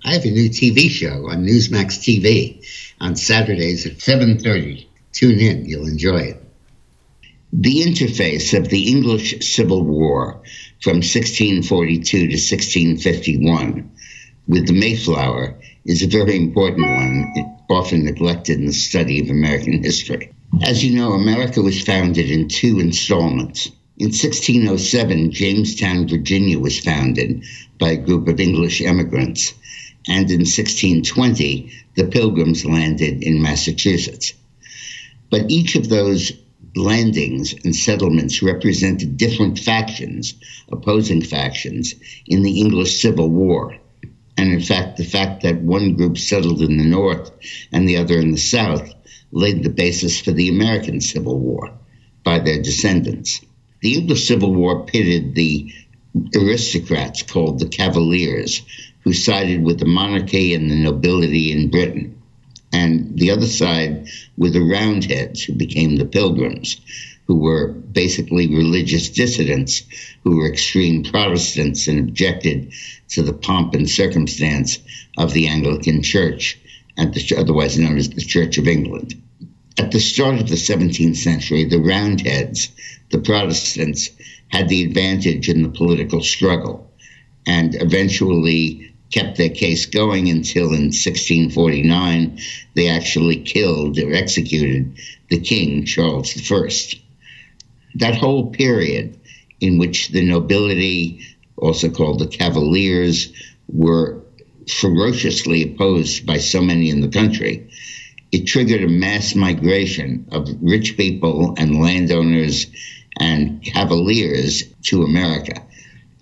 I have a new TV show on Newsmax TV on Saturdays at 7:30. Tune in, you'll enjoy it. The interface of the English Civil War from 1642 to 1651 with the Mayflower is a very important one, often neglected in the study of American history. As you know, America was founded in two installments. In 1607, Jamestown, Virginia was founded by a group of English immigrants, and in 1620, the Pilgrims landed in Massachusetts. But each of those landings and settlements represented different factions, opposing factions, in the English Civil War. And in fact, the fact that one group settled in the north and the other in the south laid the basis for the American Civil War by their descendants. The English Civil War pitted the aristocrats called the Cavaliers, who sided with the monarchy and the nobility in Britain, and the other side were the Roundheads, who became the Pilgrims, who were basically religious dissidents who were extreme Protestants and objected to the pomp and circumstance of the Anglican Church, and otherwise known as the Church of England. At the start of the 17th century, the Roundheads, the Protestants, had the advantage in the political struggle and eventually kept their case going until in 1649 they actually killed or executed the king, Charles I. That whole period in which the nobility, also called the Cavaliers, were ferociously opposed by so many in the country, it triggered a mass migration of rich people and landowners and Cavaliers to America.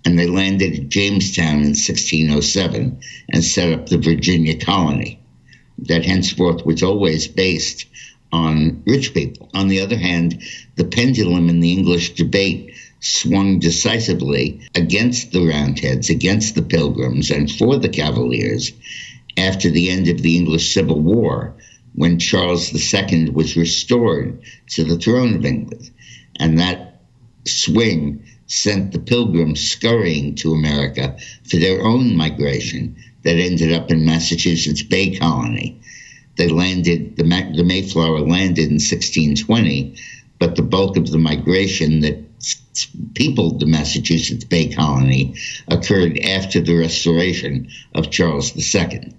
And they landed at Jamestown in 1607 and set up the Virginia colony that henceforth was always based on rich people. On the other hand, the pendulum in the English debate swung decisively against the Roundheads, against the Pilgrims, and for the Cavaliers after the end of the English Civil War, when Charles II was restored to the throne of England. And that swing sent the Pilgrims scurrying to America for their own migration that ended up in Massachusetts Bay Colony. They landed, the Mayflower landed in 1620, but the bulk of the migration that peopled the Massachusetts Bay Colony occurred after the restoration of Charles II.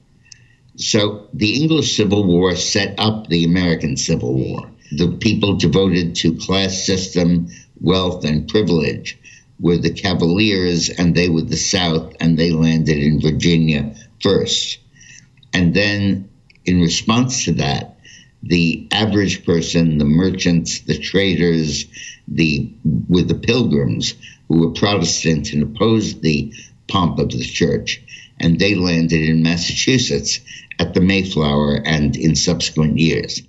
So the English Civil War set up the American Civil War. The people devoted to class system, wealth, and privilege were the Cavaliers, and they were the South, and they landed in Virginia first. And then, in response to that, the average person, the merchants, the traders, were the Pilgrims, who were Protestant and opposed the pomp of the church, and they landed in Massachusetts at the Mayflower and in subsequent years.